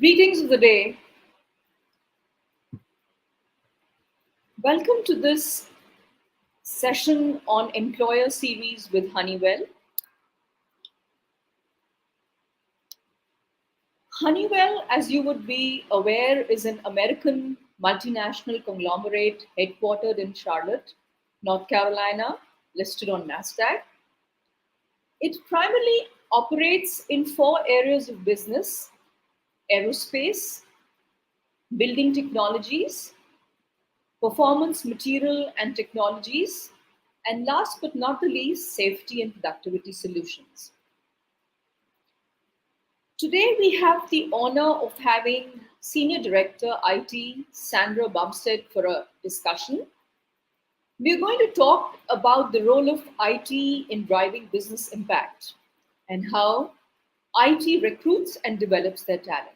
Greetings of the day. Welcome to this session on Employer Series with Honeywell. Honeywell, as you would be aware, is an American multinational conglomerate headquartered in Charlotte, North Carolina, listed on NASDAQ. It primarily operates in four areas of business: aerospace, building technologies, performance material and technologies, and last but not the least, safety and productivity solutions. Today, we have the honor of having Senior Director IT Sandra Bumstead for a discussion. We're going to talk about the role of IT in driving business impact and how IT recruits and develops their talent.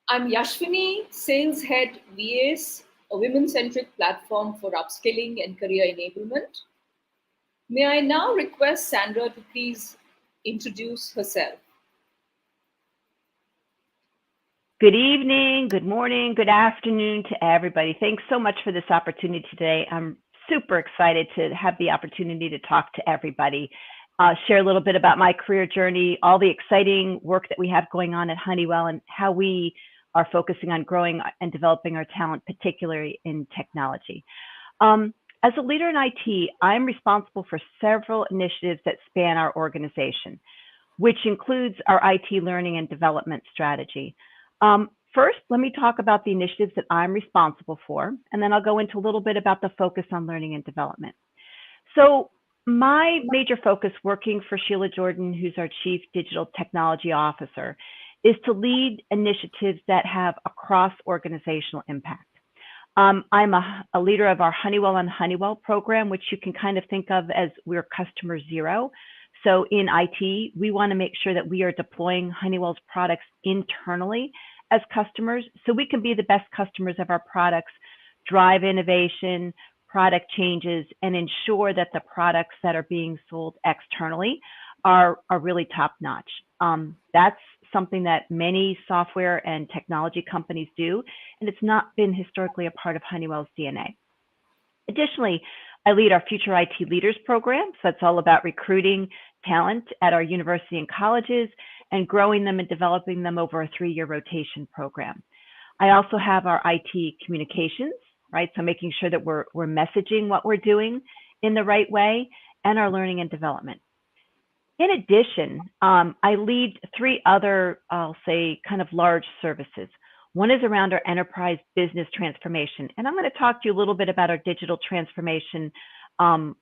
I'm Yashwini, Sales Head VAS, a women-centric platform for upskilling and career enablement. May I now request Sandra to please introduce herself. Good evening, good morning, good afternoon to everybody. Thanks so much for this opportunity today. I'm super excited to have the opportunity to talk to everybody, share a little bit about my career journey, all the exciting work that we have going on at Honeywell, and how we are focusing on growing and developing our talent, particularly in technology. As a leader in IT, I'm responsible for several initiatives that span our organization, which includes our IT learning and development strategy. First, let me talk about the initiatives that I'm responsible for, and then I'll go into a little bit about the focus on learning and development. So my major focus working for Sheila Jordan, who's our Chief Digital Technology Officer, is to lead initiatives that have a cross-organizational impact. I'm a leader of our Honeywell on Honeywell program, which you can kind of think of as we're customer zero. So in IT, we want to make sure that we are deploying Honeywell's products internally as customers, so we can be the best customers of our products, drive innovation, product changes, and ensure that the products that are being sold externally are really top-notch. That's something that many software and technology companies do, and it's not been historically a part of Honeywell's DNA. Additionally, I lead our Future IT Leaders program, so that's all about recruiting talent at our university and colleges and growing them and developing them over a 3-year rotation program. I also have our IT communications, right? So making sure that we're messaging what we're doing in the right way, and our learning and development. In addition, I lead 3 other, I'll say, kind of large services. One is around our enterprise business transformation, and I'm going to talk to you a little bit about our digital transformation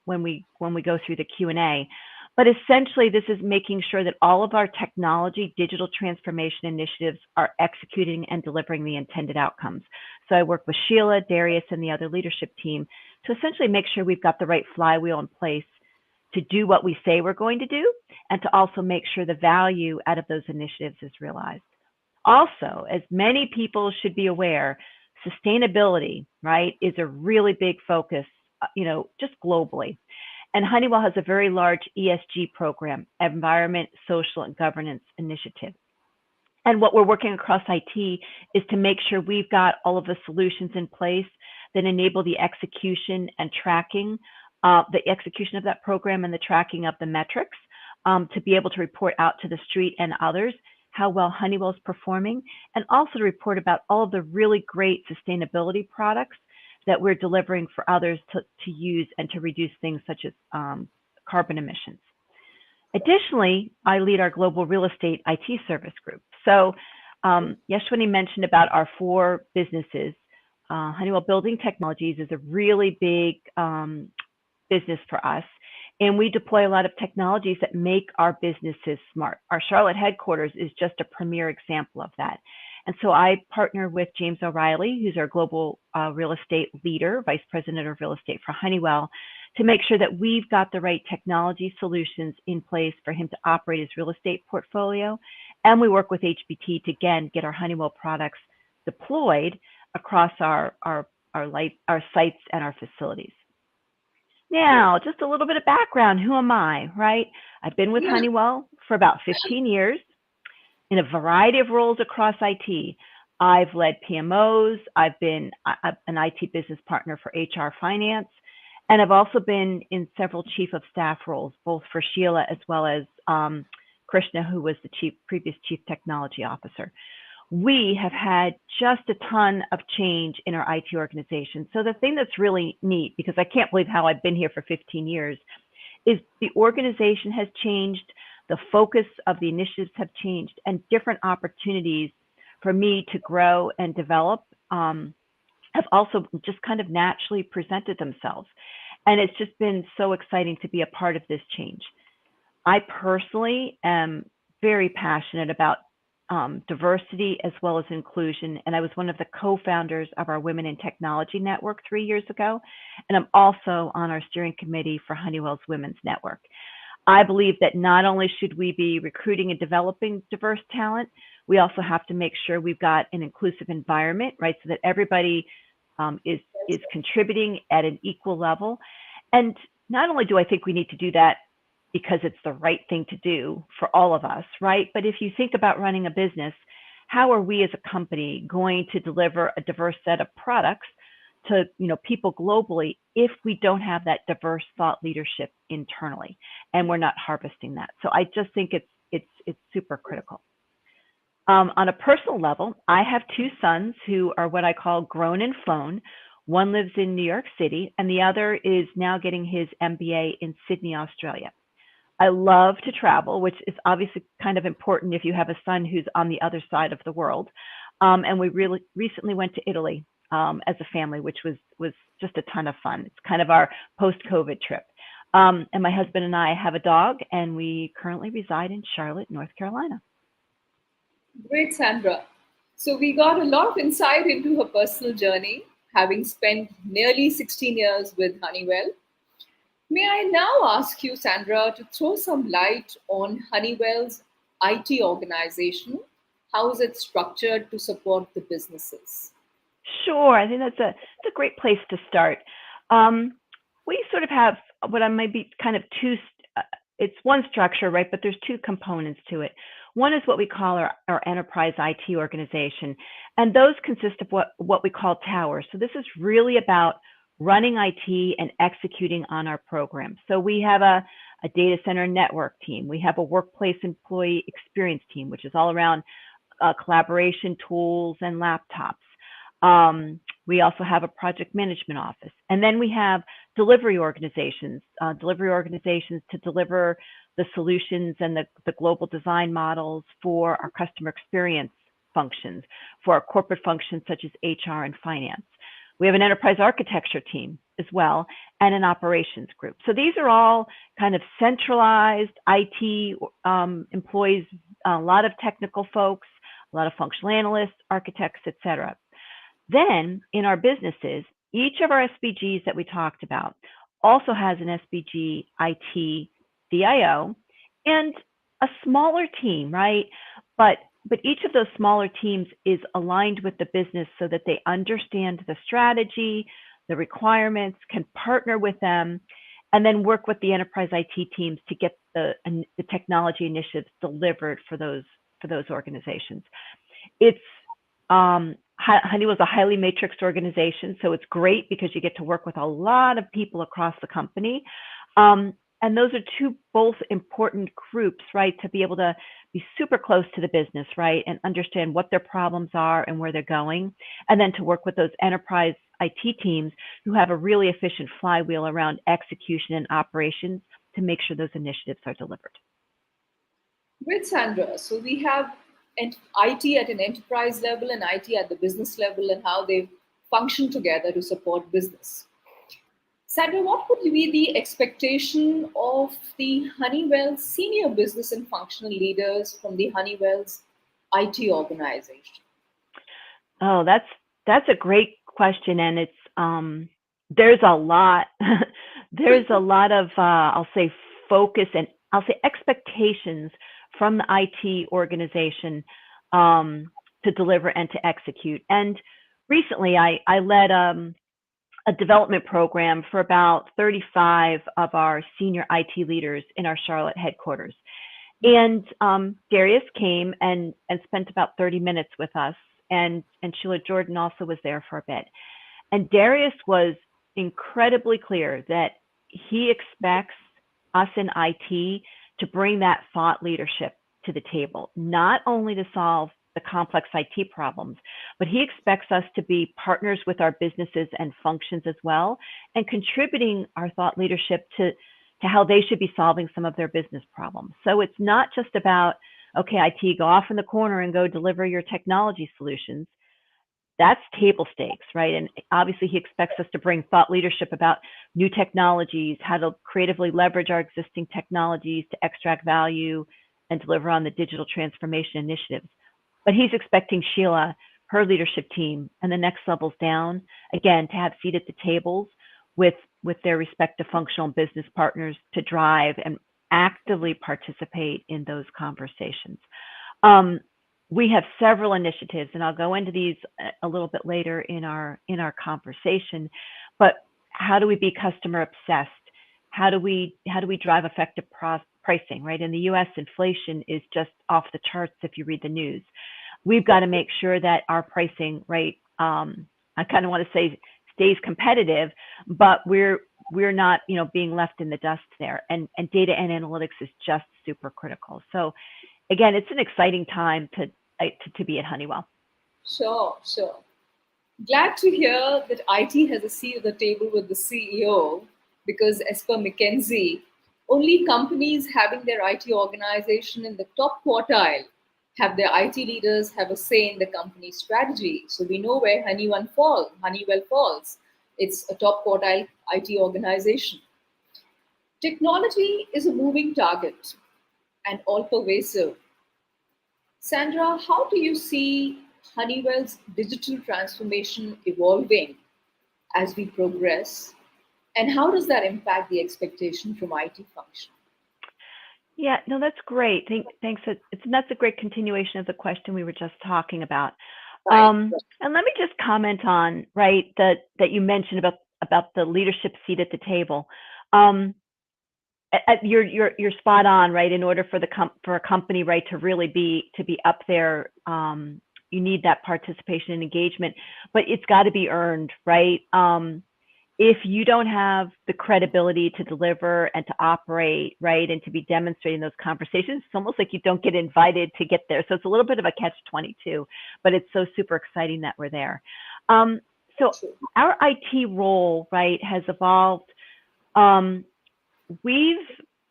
when we go through the Q&A. But essentially, this is making sure that all of our technology digital transformation initiatives are executing and delivering the intended outcomes. So I work with Sheila, Darius, and the other leadership team to essentially make sure we've got the right flywheel in place to do what we say we're going to do, and to also make sure the value out of those initiatives is realized. Also, as many people should be aware, sustainability, right, is a really big focus, just globally. And Honeywell has a very large ESG program, Environment, Social, and Governance Initiative. And what we're working across IT is to make sure we've got all of the solutions in place that enable the execution and tracking, the execution of that program and the tracking of the metrics to be able to report out to the street and others how well Honeywell's performing, and also to report about all of the really great sustainability products that we're delivering for others to use and to reduce things such as carbon emissions. Additionally, I lead our global real estate IT service group. So Yashwini mentioned about our 4 businesses. Honeywell Building Technologies is a really big business for us, and we deploy a lot of technologies that make our businesses smart. Our Charlotte headquarters is just a premier example of that. And so I partner with James O'Reilly, who's our global real estate leader, vice president of real estate for Honeywell, to make sure that we've got the right technology solutions in place for him to operate his real estate portfolio. And we work with HBT to, again, get our Honeywell products deployed across our sites and our facilities. Now, just a little bit of background. Who am I, right? I've been with Honeywell for about 15 years. in a variety of roles across IT. I've led PMOs, I've been an IT business partner for HR finance, and I've also been in several chief of staff roles, both for Sheila as well as Krishna, who was the previous chief technology officer. We have had just a ton of change in our IT organization. So the thing that's really neat, because I can't believe how I've been here for 15 years, is the organization has changed, the focus of the initiatives have changed, and different opportunities for me to grow and develop have also just kind of naturally presented themselves. And it's just been so exciting to be a part of this change. I personally am very passionate about diversity as well as inclusion. And I was one of the co-founders of our Women in Technology Network 3 years ago. And I'm also on our steering committee for Honeywell's Women's Network. I believe that not only should we be recruiting and developing diverse talent, we also have to make sure we've got an inclusive environment, right? So that everybody is contributing at an equal level. And not only do I think we need to do that because it's the right thing to do for all of us, right? But if you think about running a business, how are we as a company going to deliver a diverse set of products to people globally if we don't have that diverse thought leadership internally and we're not harvesting that? So I just think it's super critical. On a personal level, I have two sons who are what I call grown and flown. One lives in New York City, and the other is now getting his MBA in Sydney, Australia. I love to travel, which is obviously kind of important if you have a son who's on the other side of the world. And we really recently went to Italy as a family, which was just a ton of fun. It's kind of our post-COVID trip. And my husband and I have a dog, and we currently reside in Charlotte, North Carolina. Great, Sandra. So we got a lot of insight into her personal journey, having spent nearly 16 years with Honeywell. May I now ask you, Sandra, to throw some light on Honeywell's IT organization? How is it structured to support the businesses? Sure, I think that's a great place to start. We sort of have what I might be kind of it's one structure, right? But there's two components to it. One is what we call our enterprise IT organization, and those consist of what we call towers. So this is really about running IT and executing on our program. So we have a data center network team. We have a workplace employee experience team, which is all around collaboration tools and laptops. We also have a project management office. And then we have delivery organizations to deliver the solutions and the global design models for our customer experience functions, for our corporate functions such as HR and finance. We have an enterprise architecture team as well, and an operations group. So these are all kind of centralized IT employees, a lot of technical folks, a lot of functional analysts, architects, et cetera. Then in our businesses, each of our SBGs that we talked about also has an SBG IT CIO and a smaller team, right? But each of those smaller teams is aligned with the business so that they understand the strategy, the requirements, can partner with them, and then work with the enterprise IT teams to get the technology initiatives delivered for those organizations. It's Honeywell is a highly matrixed organization, so it's great because you get to work with a lot of people across the company. And those are two both important groups, right, to be able to be super close to the business, right, and understand what their problems are and where they're going, and then to work with those enterprise IT teams who have a really efficient flywheel around execution and operations to make sure those initiatives are delivered. Great, Sandra. So we have IT at an enterprise level and IT at the business level and how they function together to support business. Sandra, what would be the expectation of the Honeywell senior business and functional leaders from the Honeywell's IT organization? Oh, that's a great question, and it's there's a lot there's a lot of I'll say focus and I'll say expectations from the IT organization to deliver and to execute. And recently, I led a development program for about 35 of our senior IT leaders in our Charlotte headquarters. And Darius came and spent about 30 minutes with us, and Sheila Jordan also was there for a bit. And Darius was incredibly clear that he expects us in IT to bring that thought leadership to the table, not only to solve the complex IT problems, but he expects us to be partners with our businesses and functions as well, and contributing our thought leadership to how they should be solving some of their business problems. So it's not just about, okay, IT, go off in the corner and go deliver your technology solutions. That's table stakes, right? And obviously he expects us to bring thought leadership about new technologies, how to creatively leverage our existing technologies to extract value and deliver on the digital transformation initiatives. But he's expecting Sheila, her leadership team, and the next levels down, again, to have seat at the tables with their respective functional and business partners to drive and actively participate in those conversations. We have several initiatives, and I'll go into these a little bit later in our conversation. But how do we be customer obsessed? How do we drive effective pricing? Right, in the U.S., inflation is just off the charts if you read the news. We've got to make sure that our pricing, right? I kind of want to say stays competitive, but we're not, being left in the dust there. And data and analytics is just super critical. So again, it's an exciting time to be at Honeywell. Sure, sure. Glad to hear that IT has a seat at the table with the CEO because, as per McKinsey, only companies having their IT organization in the top quartile have their IT leaders have a say in the company strategy. So we know where Honeywell falls. It's a top quartile IT organization. Technology is a moving target and all pervasive. Sandra, how do you see Honeywell's digital transformation evolving as we progress? And how does that impact the expectation from IT function? Yeah, no, that's great. Thanks. That's a great continuation of the question we were just talking about. Right. And let me just comment on, right, that you mentioned about the leadership seat at the table. You're spot on, right? In order for a company, right, to really be up there, you need that participation and engagement, but it's got to be earned, right? If you don't have the credibility to deliver and to operate, right, and to be demonstrating those conversations, it's almost like you don't get invited to get there. So it's a little bit of a catch-22, but it's so super exciting that we're there. So our IT role, right, has evolved. We've,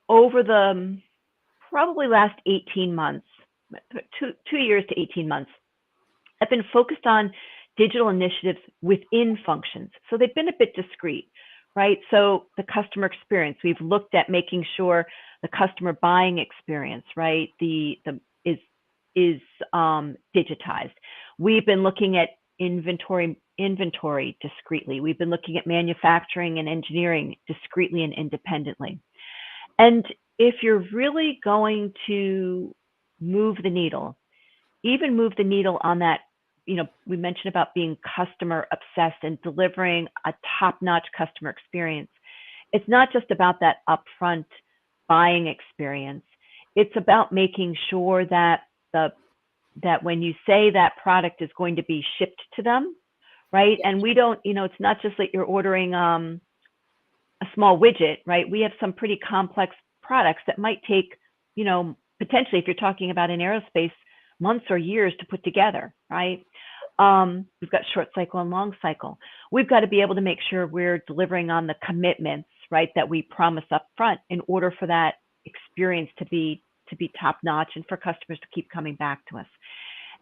over the probably last 18 months, 2 years to 18 months, have been focused on digital initiatives within functions. So they've been a bit discreet, right? So the customer experience, we've looked at making sure the customer buying experience, right, is digitized. We've been looking at inventory discreetly. We've been looking at manufacturing and engineering discreetly and independently. And if you're really going to move the needle, even move the needle on that, we mentioned about being customer obsessed and delivering a top-notch customer experience. It's not just about that upfront buying experience. It's about making sure that when you say that product is going to be shipped to them, right? And we don't, it's not just that you're ordering a small widget, right? We have some pretty complex products that might take, potentially, if you're talking about in aerospace, months or years to put together, right? We've got short cycle and long cycle. We've got to be able to make sure we're delivering on the commitments, right, that we promise up front in order for that experience to be top notch and for customers to keep coming back to us.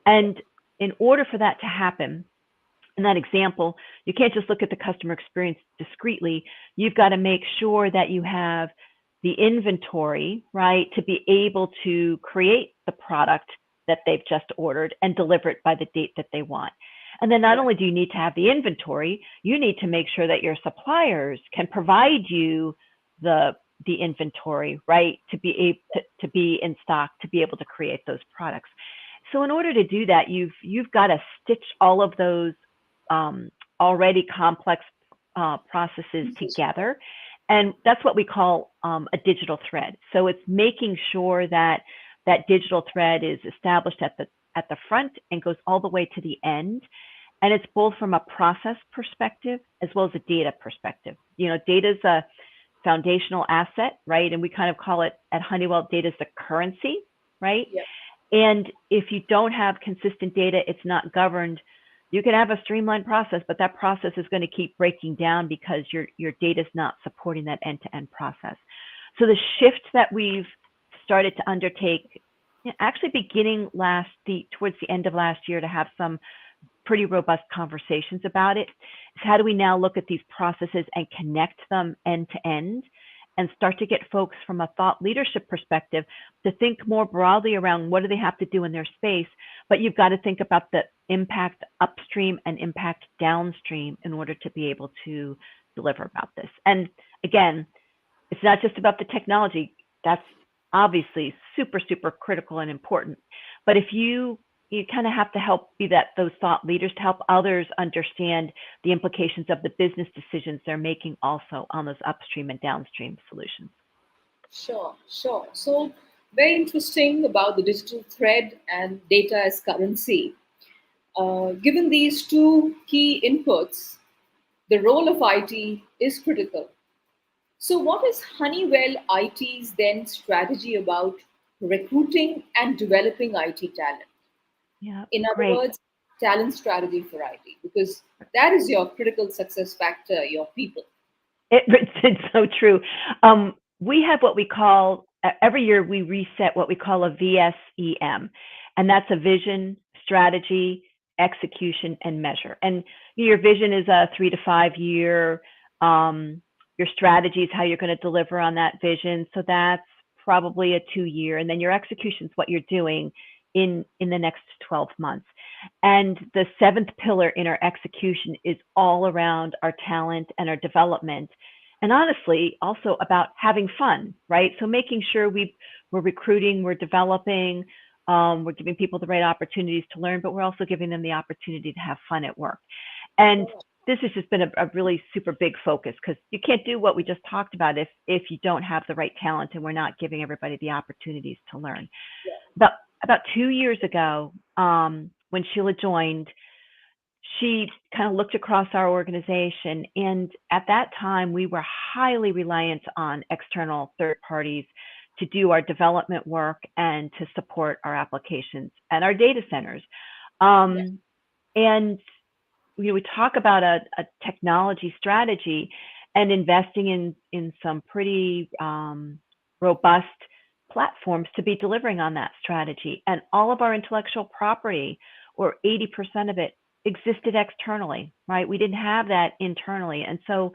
And in order for that to happen, in that example, you can't just look at the customer experience discreetly. You've got to make sure that you have the inventory, right, to be able to create the product that they've just ordered and deliver it by the date that they want. And then not only do you need to have the inventory, you need to make sure that your suppliers can provide you the inventory, right, to be in stock, to be able to create those products. So in order to do that, you've got to stitch all of those already complex processes together And that's what we call a digital thread. So it's making sure that that digital thread is established at the front and goes all the way to the end. And it's both from a process perspective as well as a data perspective. Data is a foundational asset, right? And we kind of call it at Honeywell, data is the currency, right? Yeah. And if you don't have consistent data, it's not governed. You can have a streamlined process, but that process is going to keep breaking down because your data is not supporting that end-to-end process. So the shift that we've started to undertake, actually beginning towards the end of last year, to have some pretty robust conversations about it, is how do we now look at these processes and connect them end to end and start to get folks from a thought leadership perspective to think more broadly around what do they have to do in their space, but you've got to think about the impact upstream and impact downstream in order to be able to deliver about this. And again, it's not just about the technology. That's obviously super, super critical and important. But if you kind of have to help be those thought leaders to help others understand the implications of the business decisions they're making also on those upstream and downstream solutions. Sure, sure. So, very interesting about the digital thread and data as currency. Given these two key inputs, the role of IT is critical. So, what is Honeywell IT's then strategy about recruiting and developing IT talent? Yeah, In other great. words, talent strategy for IT, because that is your critical success factor, your people. It's so true. We have what we call, every year we reset what we call a VSEM, and that's a vision, strategy, execution, and measure. And your vision is a 3 to 5 year. Your strategy is how you're going to deliver on that vision. So that's probably a 2 year. And then your execution is what you're doing in the next 12 months. And the seventh pillar in our execution is all around our talent and our development. And honestly, also about having fun, right? So making sure we're recruiting, we're developing, we're giving people the right opportunities to learn, but we're also giving them the opportunity to have fun at work. And this has just been a really super big focus, because you can't do what we just talked about if you don't have the right talent and we're not giving everybody the opportunities to learn. About 2 years ago, when Sheila joined, she kind of looked across our organization, and at that time we were highly reliant on external third parties to do our development work and to support our applications and our data centers. And we talk about a technology strategy and investing in some pretty robust platforms to be delivering on that strategy. And all of our intellectual property, or 80% of it, existed externally, right? We didn't have that internally. And so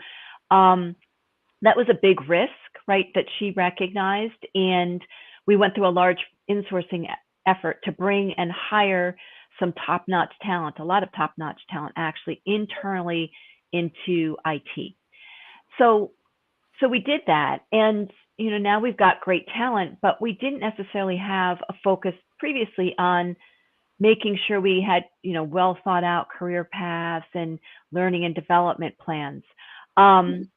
that was a big risk, right, that she recognized. And we went through a large insourcing effort to bring and hire some top-notch talent, a lot of top-notch talent actually internally into IT. So we did that. And now we've got great talent, but we didn't necessarily have a focus previously on making sure we had, well thought out career paths and learning and development plans. And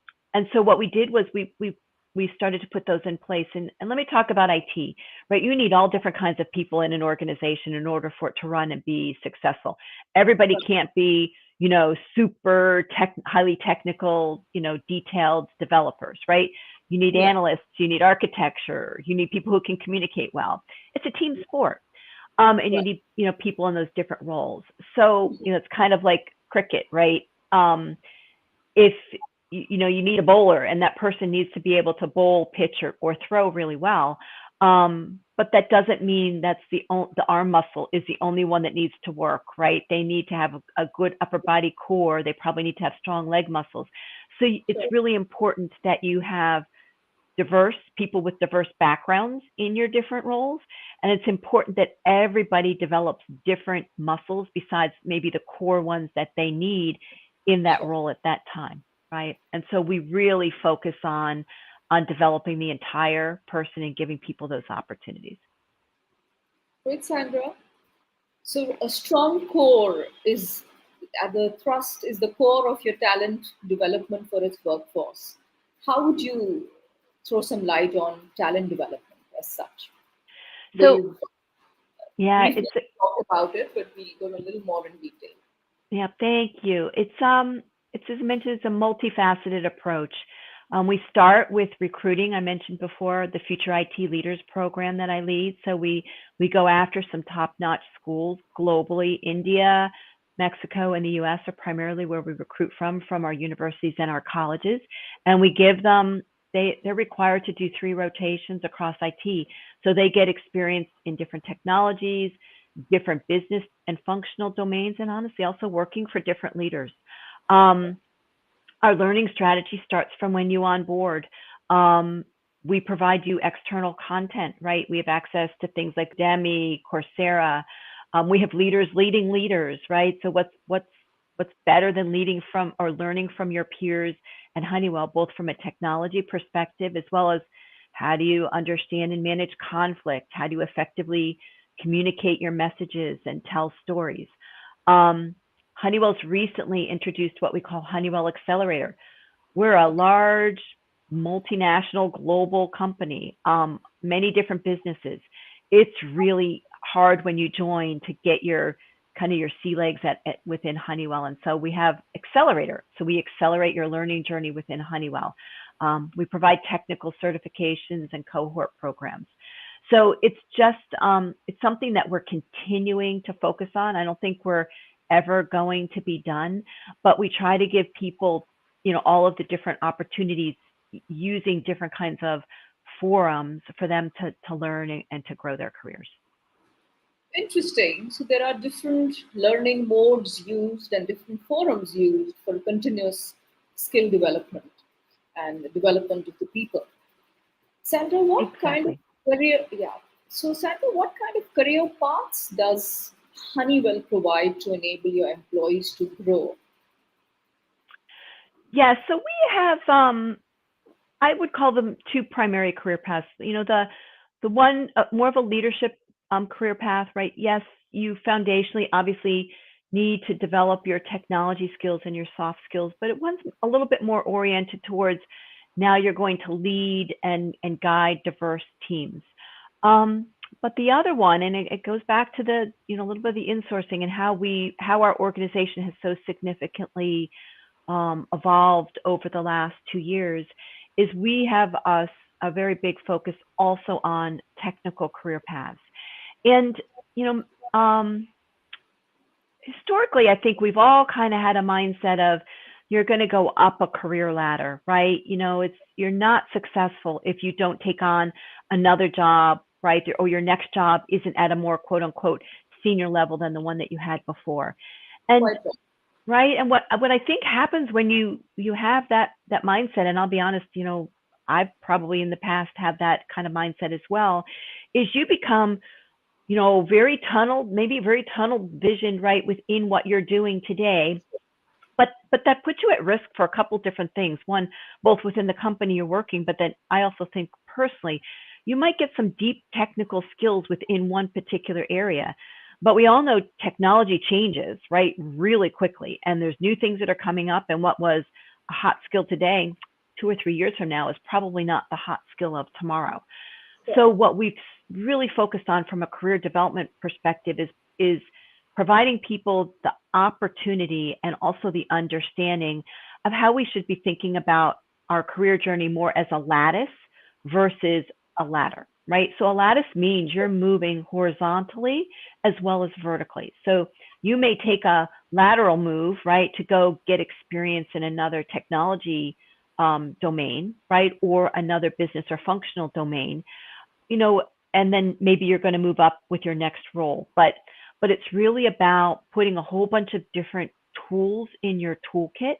so what we did was we started to put those in place. And let me talk about IT, right? You need all different kinds of people in an organization in order for it to run and be successful. Everybody can't be, super highly technical, detailed developers, right? You need analysts, you need architecture, you need people who can communicate well. It's a team sport. And you need, people in those different roles. So, it's kind of like cricket, right? If, you need a bowler, and that person needs to be able to bowl, pitch, or throw really well. But that doesn't mean that's the arm muscle is the only one that needs to work, right? They need to have a good upper body core. They probably need to have strong leg muscles. So it's really important that you have diverse people with diverse backgrounds in your different roles. And it's important that everybody develops different muscles besides maybe the core ones that they need in that role at that time, right? And so we really focus on developing the entire person and giving people those opportunities. Great, Sandra. So a strong core is the core of your talent development for its workforce. How would you throw some light on talent development as such? So We've yeah, briefly talked about it, but we'll go a little more in detail. yeah, thank you. It's as mentioned, it's a multifaceted approach. We start with recruiting. I mentioned before the Future IT Leaders program that I lead. So we go after some top-notch schools globally. India, Mexico, and the U.S. are primarily where we recruit from our universities and our colleges, and we give them. They're required to do 3 rotations across IT, so they get experience in different technologies, different business and functional domains, and honestly, also working for different leaders. Um, our learning strategy starts from when you onboard. We provide you external content, right? We have access to things like Demi, Coursera. We have leaders leading leaders, right? So what's better than leading from or learning from your peers at Honeywell, both from a technology perspective as well as how do you understand and manage conflict? How do you effectively communicate your messages and tell stories? Um, Honeywell's recently introduced what we call Honeywell Accelerator. We're a large multinational global company, many different businesses. It's really hard when you join to get your kind of your sea legs at within Honeywell. And so we have Accelerator. So we accelerate your learning journey within Honeywell. We provide technical certifications and cohort programs. So it's just it's something that we're continuing to focus on. I don't think we're ever going to be done, but we try to give people, all of the different opportunities using different kinds of forums for them to learn and to grow their careers. Interesting. So there are different learning modes used and different forums used for continuous skill development and the development of the people. Sandra, what kind of Exactly. career? Yeah. So, Sandra, what kind of career paths does Honeywell provide to enable your employees to grow? Yeah, so we have I would call them 2 primary career paths. The one more of a leadership career path, right? Yes, you foundationally obviously need to develop your technology skills and your soft skills, but it one's a little bit more oriented towards now you're going to lead and guide diverse teams. Um, but the other one, and it goes back to the a little bit of the insourcing and how our organization has so significantly evolved over the last 2 years, is we have a very big focus also on technical career paths. And, you know, historically, I think we've all kind of had a mindset of you're going to go up a career ladder, right? You're not successful if you don't take on another job, right? Or your next job isn't at a more quote unquote senior level than the one that you had before. And Quite right. right, and what I think happens when you have that mindset, and I'll be honest, I've probably in the past had that kind of mindset as well, is you become, maybe very tunnel vision, right, within what you're doing today. But that puts you at risk for a couple different things. One, both within the company you're working, but then I also think personally, you might get some deep technical skills within one particular area. But we all know technology changes, right, really quickly. And there's new things that are coming up. And what was a hot skill today, 2 or 3 years from now, is probably not the hot skill of tomorrow. Correct. So what we've really focused on from a career development perspective is providing people the opportunity and also the understanding of how we should be thinking about our career journey more as a lattice versus a ladder, right? So a lattice means you're moving horizontally as well as vertically. So you may take a lateral move, right, to go get experience in another technology domain, right, or another business or functional domain, you know, and then maybe you're going to move up with your next role. But it's really about putting a whole bunch of different tools in your toolkit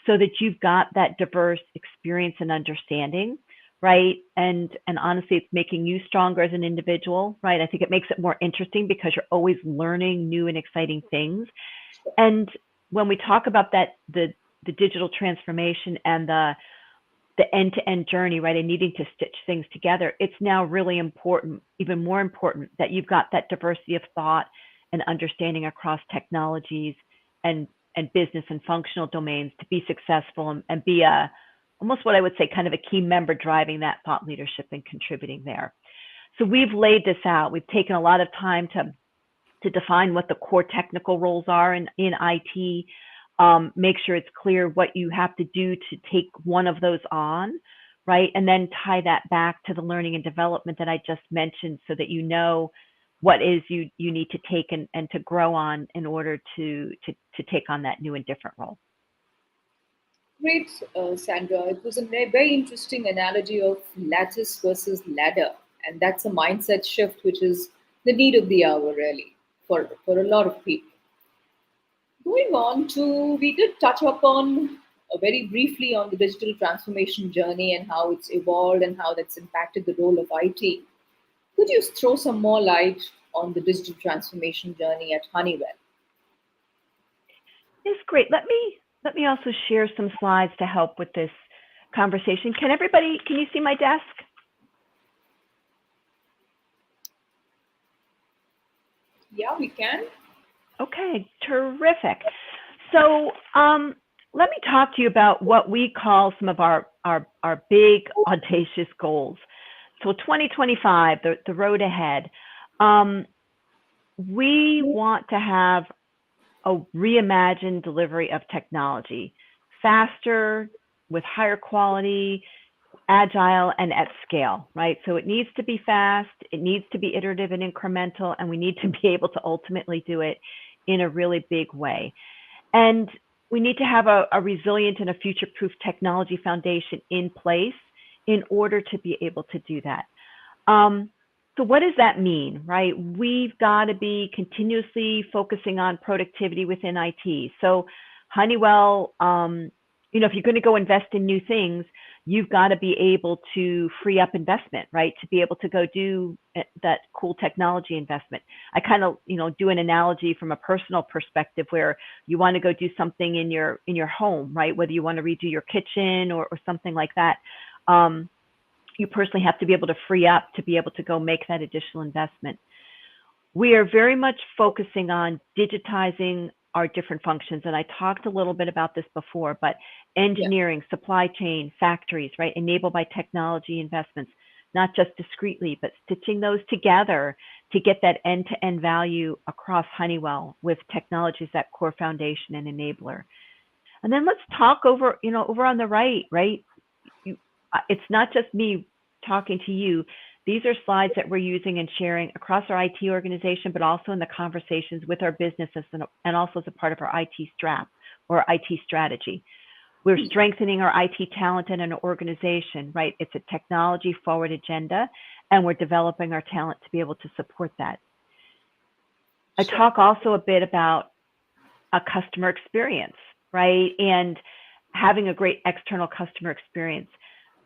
so that you've got that diverse experience and understanding, right? And honestly, it's making you stronger as an individual, right? I think it makes it more interesting because you're always learning new and exciting things. And when we talk about that, the digital transformation and the end-to-end journey, right, and needing to stitch things together, it's now really important, even more important, that you've got that diversity of thought and understanding across technologies and business and functional domains to be successful and be a almost what I would say kind of a key member driving that thought leadership and contributing there. So we've laid this out. We've taken a lot of time to define what the core technical roles are in IT, make sure it's clear what you have to do to take one of those on, right? And then tie that back to the learning and development that I just mentioned so that you know what is you need to take and to grow on in order to take on that new and different role. Great, Sandra. It was a very interesting analogy of lattice versus ladder, and that's a mindset shift, which is the need of the hour, really, for a lot of people. Going on to, we did touch upon very briefly on the digital transformation journey and how it's evolved and how that's impacted the role of IT. Could you throw some more light on the digital transformation journey at Honeywell? It's great. Let me also share some slides to help with this conversation. Can you see my desk? Yeah, we can. Okay, terrific. So let me talk to you about what we call some of our big audacious goals. So 2025, the road ahead. We want to have a reimagined delivery of technology, faster, with higher quality, agile, and at scale, right? So it needs to be fast, it needs to be iterative and incremental, and we need to be able to ultimately do it in a really big way. And we need to have a resilient and a future-proof technology foundation in place in order to be able to do that. So what does that mean, right? We've got to be continuously focusing on productivity within IT. So Honeywell, if you're going to go invest in new things, you've got to be able to free up investment, right? To be able to go do that cool technology investment. I kind of, do an analogy from a personal perspective where you want to go do something in your home, right? Whether you want to redo your kitchen or something like that. You personally have to be able to free up to be able to go make that additional investment. We are very much focusing on digitizing our different functions. And I talked a little bit about this before, but Yeah, engineering, supply chain, factories, right? Enabled by technology investments, not just discretely, but stitching those together to get that end-to-end value across Honeywell with technologies, that core foundation and enabler. And then let's talk over on the right, right? It's not just me talking to you. These are slides that we're using and sharing across our IT organization, but also in the conversations with our businesses and also as a part of our IT strap or IT strategy. We're strengthening our IT talent in an organization, right? It's a technology forward agenda, and we're developing our talent to be able to support that. I sure. talk also a bit about a customer experience, right? And having a great external customer experience.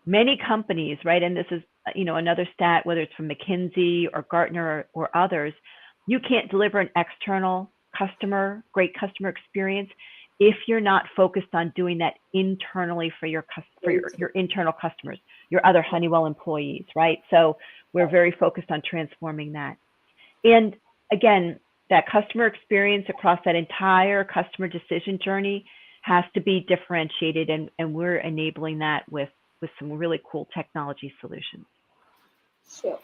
Many companies, right, and this is another stat, whether it's from McKinsey or Gartner or others, you can't deliver an external great customer experience if you're not focused on doing that internally for your internal customers, your other Honeywell employees, right? So we're very focused on transforming that. And again, that customer experience across that entire customer decision journey has to be differentiated, and we're enabling that with some really cool technology solutions. Sure.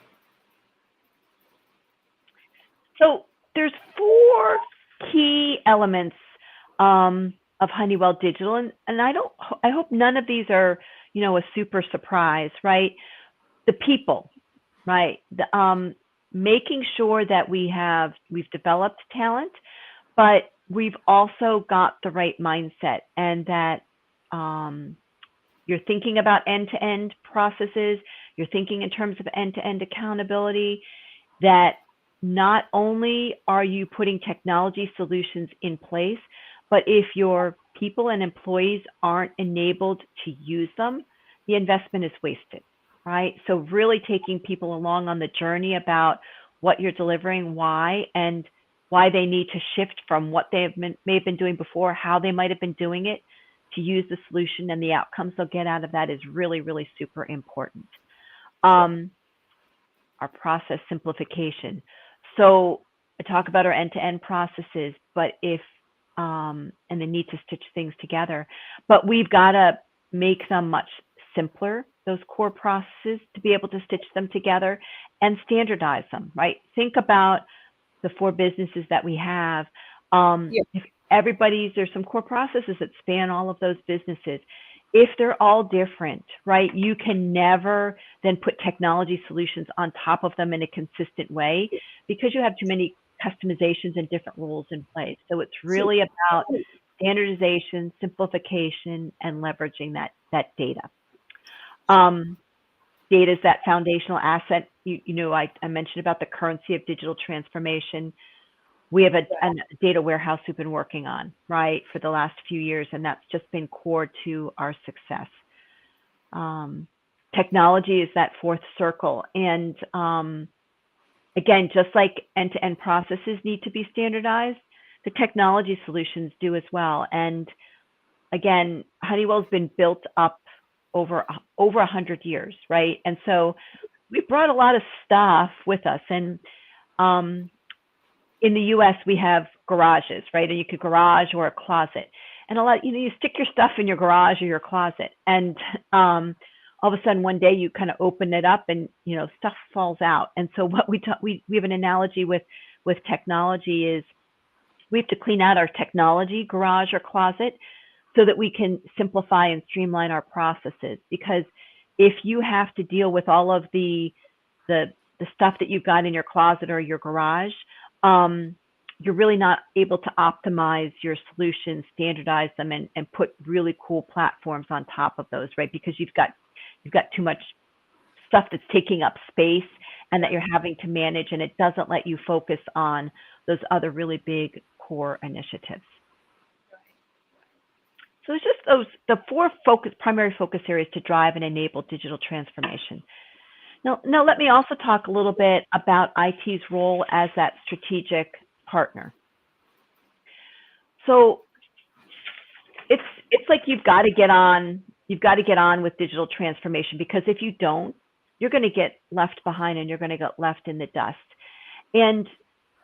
So there's 4 key elements of Honeywell Digital, and I hope none of these are a super surprise, right? The people, right? Making sure that we've developed talent, but we've also got the right mindset, and that you're thinking about end-to-end processes, you're thinking in terms of end-to-end accountability, that not only are you putting technology solutions in place, but if your people and employees aren't enabled to use them, the investment is wasted, right? So really taking people along on the journey about what you're delivering, why, and why they need to shift from what may have been doing before, how they might have been doing it, to use the solution, and the outcomes they'll get out of that is really, really super important. Our process simplification. So I talk about our end-to-end processes, but and the need to stitch things together. But we've got to make them much simpler, those core processes, to be able to stitch them together and standardize them, right? Think about the 4 businesses that we have. Yeah. If there's some core processes that span all of those businesses. If they're all different, right, you can never then put technology solutions on top of them in a consistent way because you have too many customizations and different rules in place. So it's So, really about standardization, simplification, and leveraging that data. Um, Data is that foundational asset. I mentioned about the currency of digital transformation. We have a data warehouse we've been working on, right, for the last few years, and that's just been core to our success. Technology is that fourth circle. And again, just like end-to-end processes need to be standardized, the technology solutions do as well. And again, Honeywell's been built up over 100 years, right? And so we brought a lot of stuff with us. And in the US, we have garages, right? And you could garage or a closet. And you stick your stuff in your garage or your closet. And all of a sudden, one day you kind of open it up and, stuff falls out. And so what we have an analogy with technology is we have to clean out our technology garage or closet so that we can simplify and streamline our processes. Because if you have to deal with all of the stuff that you've got in your closet or your garage, you're really not able to optimize your solutions, standardize them, and put really cool platforms on top of those, right? Because you've got too much stuff that's taking up space and that you're having to manage, and it doesn't let you focus on those other really big core initiatives. So it's just the 4 primary focus areas to drive and enable digital transformation. Now, let me also talk a little bit about IT's role as that strategic partner. So it's like you've got to get on with digital transformation, because if you don't, you're going to get left behind and you're going to get left in the dust. And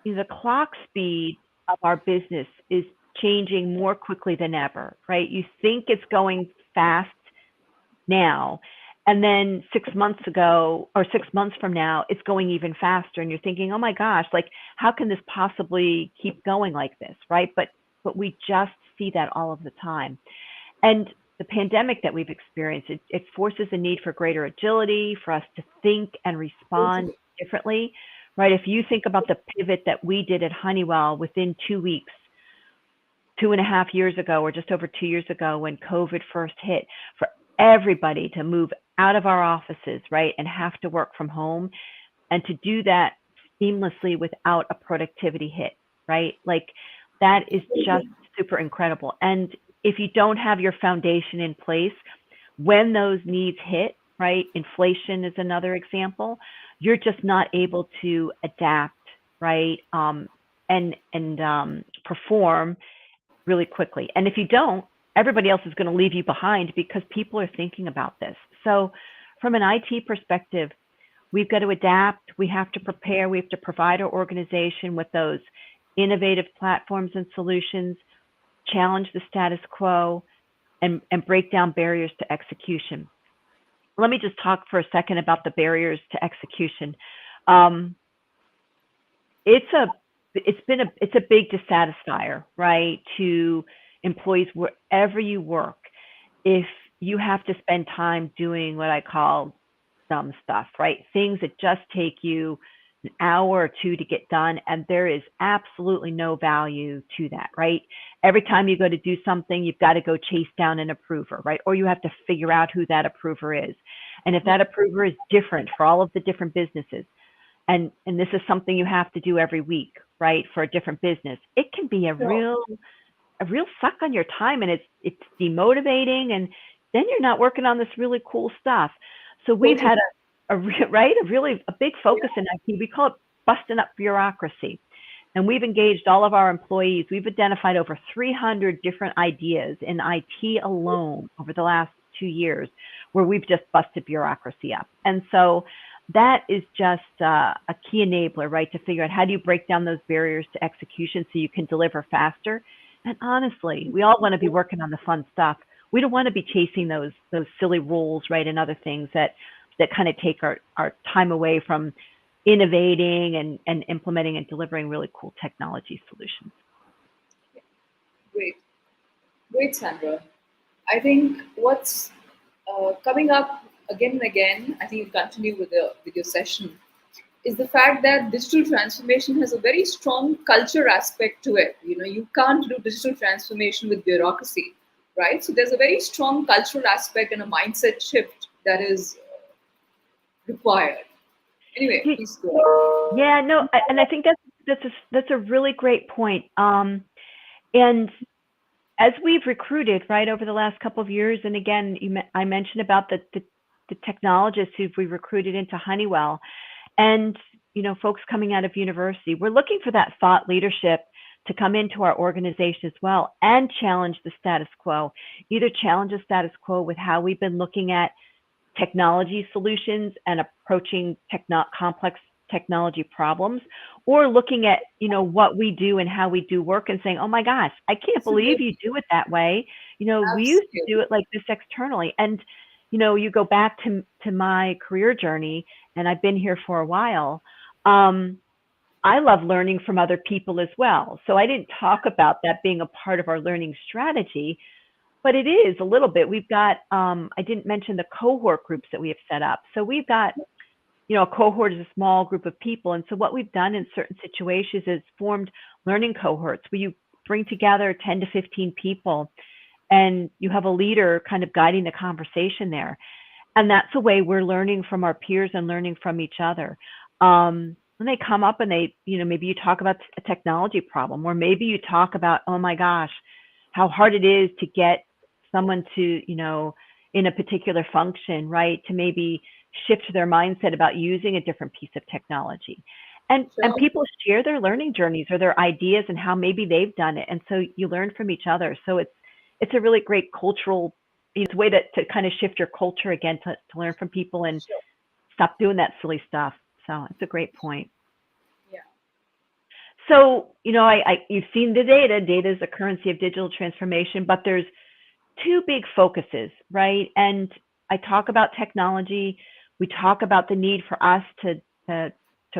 the clock speed of our business is changing more quickly than ever, right? You think it's going fast now, and then 6 months ago or 6 months from now, it's going even faster. And you're thinking, oh my gosh, like, how can this possibly keep going like this, right? But we just see that all of the time. And the pandemic that we've experienced, it forces a need for greater agility, for us to think and respond differently, right? If you think about the pivot that we did at Honeywell within 2 weeks, 2.5 years ago, or just over 2 years ago, when COVID first hit, for everybody to move out of our offices, right, and have to work from home, and to do that seamlessly without a productivity hit, right? Like, that is just super incredible. And if you don't have your foundation in place, when those needs hit, right, inflation is another example, you're just not able to adapt, right, and perform really quickly. And if you don't, everybody else is going to leave you behind, because people are thinking about this. So from an IT perspective, we've got to adapt. We have to prepare. We have to provide our organization with those innovative platforms and solutions, challenge the status quo, and break down barriers to execution. Let me just talk for a second about the barriers to execution. It's a big dissatisfier, right, to employees wherever you work, if you have to spend time doing what I call dumb stuff, right? Things that just take you an hour or 2 to get done, and there is absolutely no value to that, right? Every time you go to do something, you've got to go chase down an approver, right? Or you have to figure out who that approver is. And if that approver is different for all of the different businesses, and this is something you have to do every week, right, for a different business, it can be a real suck on your time, and it's demotivating, and then you're not working on this really cool stuff. So we've had a big focus in IT. We call it busting up bureaucracy. And we've engaged all of our employees. We've identified over 300 different ideas in IT alone over the last 2 years where we've just busted bureaucracy up. And so that is just a key enabler, right, to figure out how do you break down those barriers to execution so you can deliver faster. And honestly, we all want to be working on the fun stuff. We don't want to be chasing those silly rules, right, and other things that kind of take our time away from innovating and implementing and delivering really cool technology solutions. Great, great, Sandra. I think what's coming up again and again, I think you continue with your session, is the fact that digital transformation has a very strong culture aspect to it. You know, you can't do digital transformation with bureaucracy, right? So there's a very strong cultural aspect and a mindset shift that is required. Anyway, please go on. Yeah, no, and I think that's a really great point. And as we've recruited, right, over the last couple of years, and again, I mentioned about the technologists who we recruited into Honeywell, and folks coming out of university, we're looking for that thought leadership to come into our organization as well and challenge the status quo. Either challenge the status quo with how we've been looking at technology solutions and approaching complex technology problems, or looking at what we do and how we do work and saying, oh my gosh, I can't believe you do it that way. We used to do it like this externally. And you go back to my career journey, and I've been here for a while. I love learning from other people as well. So I didn't talk about that being a part of our learning strategy, but it is a little bit. We've got, I didn't mention the cohort groups that we have set up. So we've got, a cohort is a small group of people. And so what we've done in certain situations is formed learning cohorts where you bring together 10 to 15 people and you have a leader kind of guiding the conversation there. And that's the way we're learning from our peers and learning from each other. When they come up and they, maybe you talk about a technology problem, or maybe you talk about, oh my gosh, how hard it is to get someone to, in a particular function, right, to maybe shift their mindset about using a different piece of technology. And people share their learning journeys or their ideas and how maybe they've done it. And so you learn from each other. So it's a really great cultural, it's a way to kind of shift your culture again, to learn from people and stop doing that silly stuff. So it's a great point. Yeah. So, you've seen the data. Data is the currency of digital transformation, but there's two big focuses, right? And I talk about technology. We talk about the need for us to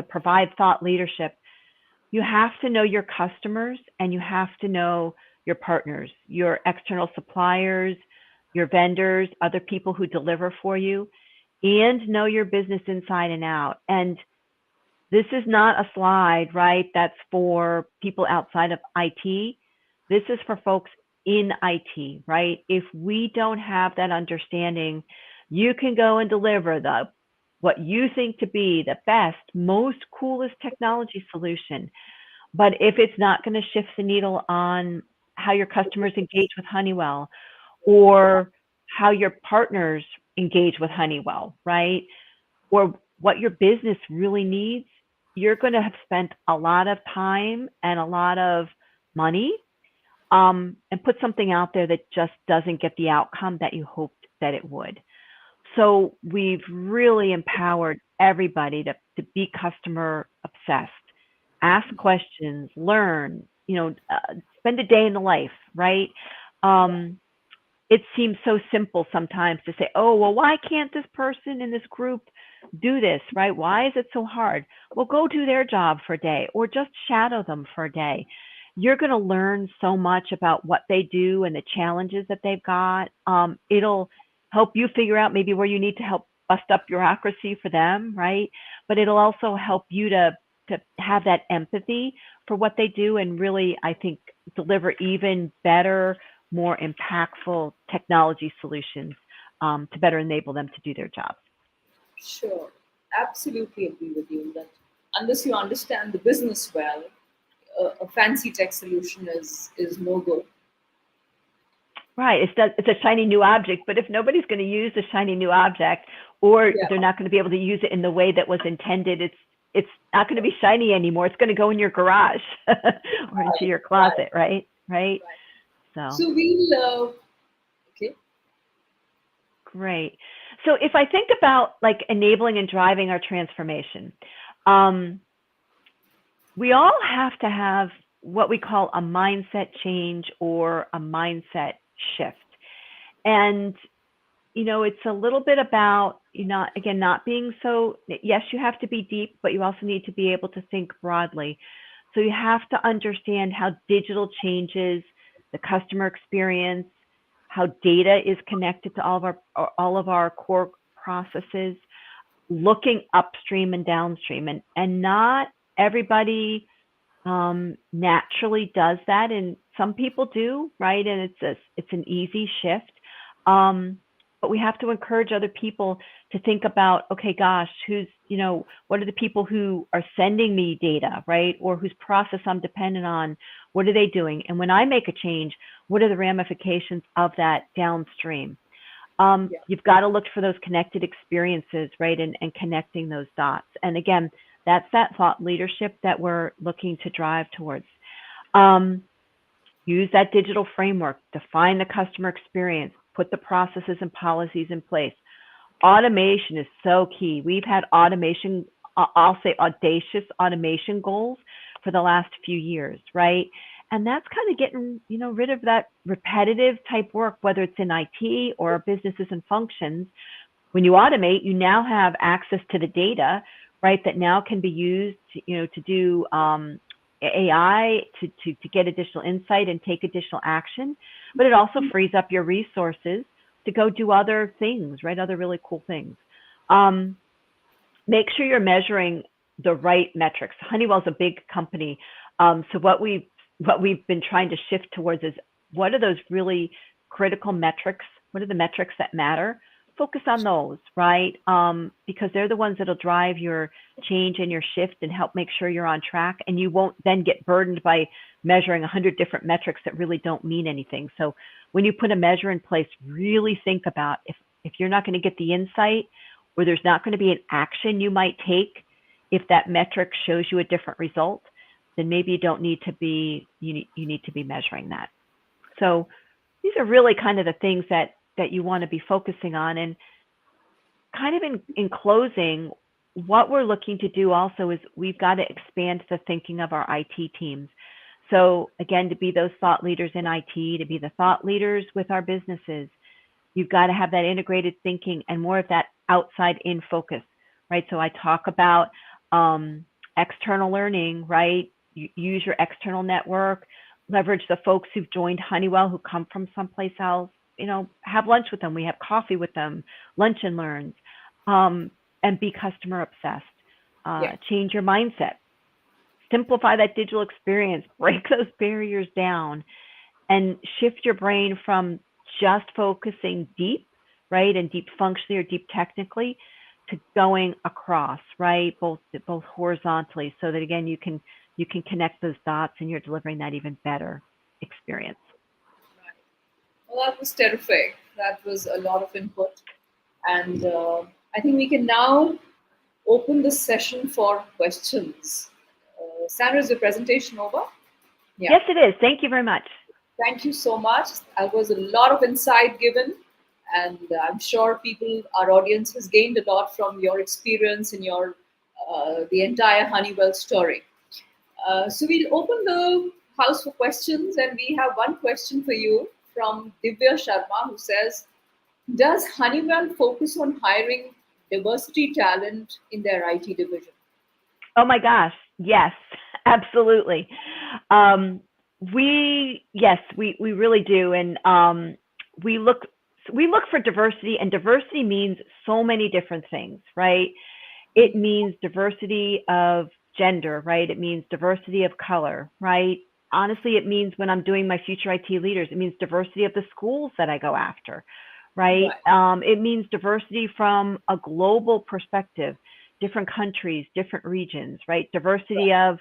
provide thought leadership. You have to know your customers and you have to know your partners, your external suppliers, your vendors, other people who deliver for you, and know your business inside and out. And this is not a slide, right, that's for people outside of IT. This is for folks in IT, right? If we don't have that understanding, you can go and deliver what you think to be the best, most coolest technology solution. But if it's not going to shift the needle on how your customers engage with Honeywell or how your partners engage with Honeywell, right? Or what your business really needs, you're going to have spent a lot of time and a lot of money and put something out there that just doesn't get the outcome that you hoped that it would. So we've really empowered everybody to be customer obsessed, ask questions, learn, spend a day in the life, right? It seems so simple sometimes to say, oh, well, why can't this person in this group do this, right? Why is it so hard? Well, go do their job for a day or just shadow them for a day. You're going to learn so much about what they do and the challenges that they've got. It'll help you figure out maybe where you need to help bust up bureaucracy for them, right? But it'll also help you to have that empathy for what they do and really, I think, deliver even better, more impactful technology solutions to better enable them to do their jobs. Sure, absolutely agree with you that unless you understand the business well, a fancy tech solution is no good. Right, it's a shiny new object, but if nobody's going to use the shiny new object, or they're not going to be able to use it in the way that was intended, it's not going to be shiny anymore. It's going to go in your garage or into your closet, right? So we'll okay. Great. So if I think about like enabling and driving our transformation, we all have to have what we call a mindset change or a mindset shift. And it's a little bit about, not being so, yes, you have to be deep, but you also need to be able to think broadly. So you have to understand how digital changes the customer experience, how data is connected to all of our core processes, looking upstream and downstream. And not everybody naturally does that, and some people do, right? And it's an easy shift. Um, but we have to encourage other people to think about, okay, gosh, what are the people who are sending me data, right? Or whose process I'm dependent on? What are they doing? And when I make a change, what are the ramifications of that downstream? Yeah. You've got to look for those connected experiences, right? And connecting those dots. And again, that's that thought leadership that we're looking to drive towards. Um, Use that digital framework, define the customer experience, put the processes and policies in place. Automation is so key. We've had automation, I'll say audacious automation goals for the last few years, right? And that's kind of getting, rid of that repetitive type work, whether it's in IT or businesses and functions. When you automate, you now have access to the data, right? That now can be used, to do AI to get additional insight and take additional action. But it also frees up your resources to go do other things, right? Other really cool things. Um, Make sure you're measuring the right metrics. Honeywell's a big company, so what we've been trying to shift towards is, what are those really critical metrics? What are the metrics that matter? Focus on those, right? Because they're the ones that'll drive your change and your shift and help make sure you're on track. And you won't then get burdened by measuring 100 different metrics that really don't mean anything. So when you put a measure in place, really think about, if you're not going to get the insight, or there's not going to be an action you might take if that metric shows you a different result, then maybe you don't need to be, you need to be measuring that. So these are really kind of the things that you want to be focusing on. And kind of in closing, what we're looking to do also is, we've got to expand the thinking of our IT teams. So again, to be those thought leaders in IT, to be the thought leaders with our businesses, you've got to have that integrated thinking and more of that outside in focus, right? So I talk about external learning, right? You use your external network, leverage the folks who've joined Honeywell who come from someplace else, have lunch with them. We have coffee with them, lunch and learns, and be customer obsessed. Yeah. Change your mindset, simplify that digital experience, break those barriers down, and shift your brain from just focusing deep, right, and deep functionally or deep technically, to going across, right, both horizontally, so that again you can connect those dots and you're delivering that even better experience. Right. Well, that was terrific. That was a lot of input. And I think we can now open the session for questions. Sandra, is your presentation over? Yeah. Yes, it is. Thank you very much. Thank you so much. That was a lot of insight given, and I'm sure our audience has gained a lot from your experience and the entire Honeywell story. So we'll open the house for questions, and we have one question for you from Divya Sharma, who says, "Does Honeywell focus on hiring diversity talent in their IT division?" Oh my gosh, yes, absolutely. Um, we really do, and we look for diversity, and diversity means so many different things, right? It means diversity of gender, right? It means diversity of color, right? Honestly, it means, when I'm doing my future IT leaders, it means diversity of the schools that I go after, right? Right. It means diversity from a global perspective, different countries, different regions, right? Diversity of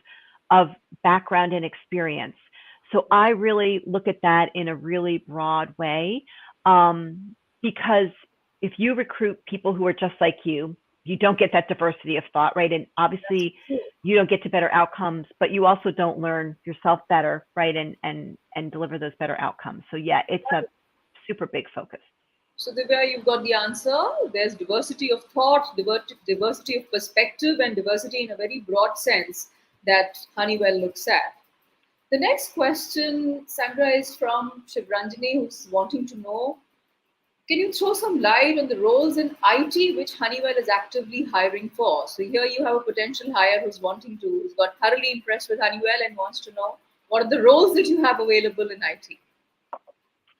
background and experience. So I really look at that in a really broad way, because if you recruit people who are just like you don't get that diversity of thought, right? And That's obviously, true. you don't get to better outcomes, but you also don't learn yourself better, right? And deliver those better outcomes. So yeah, it's a super big focus. So, Divya, you've got the answer. There's diversity of thought, diversity of perspective, and diversity in a very broad sense that Honeywell looks at. The next question, Sandra, is from Shivranjani, who's wanting to know, Can you throw some light on the roles in IT which Honeywell is actively hiring for? So here you have a potential hire who's got thoroughly impressed with Honeywell and wants to know what are the roles that you have available in IT.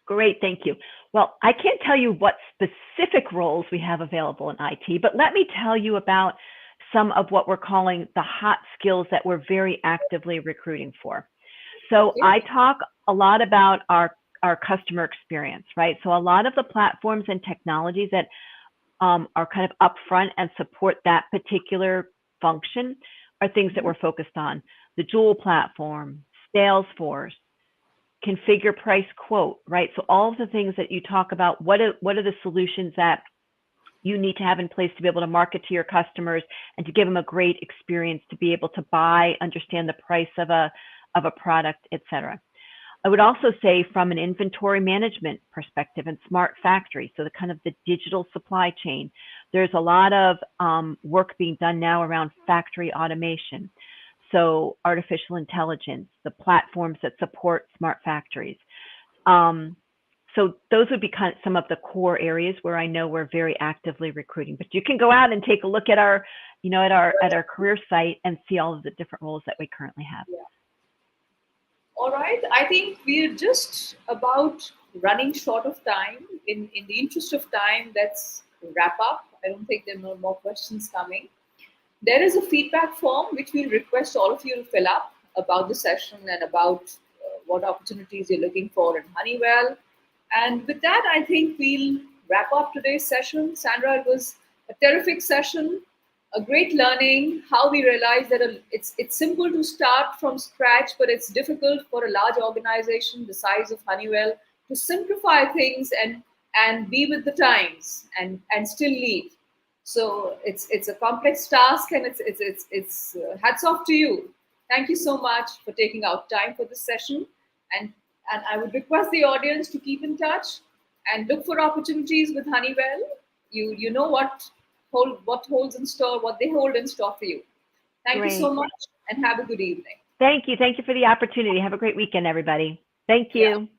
Great, thank you. Well, I can't tell you what specific roles we have available in IT, but let me tell you about some of what we're calling the hot skills that we're very actively recruiting for. So Okay. I talk a lot about our customer experience, right? So a lot of the platforms and technologies that are kind of upfront and support that particular function are things that Mhm. we're focused on. The Joule platform, Salesforce, configure, price, quote, right? So all of the things that you talk about, what are the solutions that you need to have in place to be able to market to your customers and to give them a great experience to be able to buy, understand the price of a product, et cetera. I would also say from an inventory management perspective and smart factory, so the kind of the digital supply chain, there's a lot of work being done now around factory automation. So artificial intelligence, the platforms that support smart factories. So those would be kind of some of the core areas where I know we're very actively recruiting. But you can go out and take a look at our, at our career site and see all of the different roles that we currently have. Yeah. All right. I think we're just about running short of time. In the interest of time, let's wrap up. I don't think there are no more questions coming. There is a feedback form which we'll request all of you to fill up about the session and about what opportunities you're looking for in Honeywell. And with that, I think we'll wrap up today's session. Sandra, it was a terrific session, a great learning. How we realize that it's simple to start from scratch, but it's difficult for a large organization the size of Honeywell to simplify things and be with the times and still lead. So it's a complex task, and it's hats off to you. Thank you so much for taking out time for this session, and and I would request the audience to keep in touch and look for opportunities with Honeywell. You know what holds in store, what they hold in store for you. Thank you so Great. much, and have a good evening. Thank you. Thank you for the opportunity. Have a great weekend, everybody. Thank Yeah. you.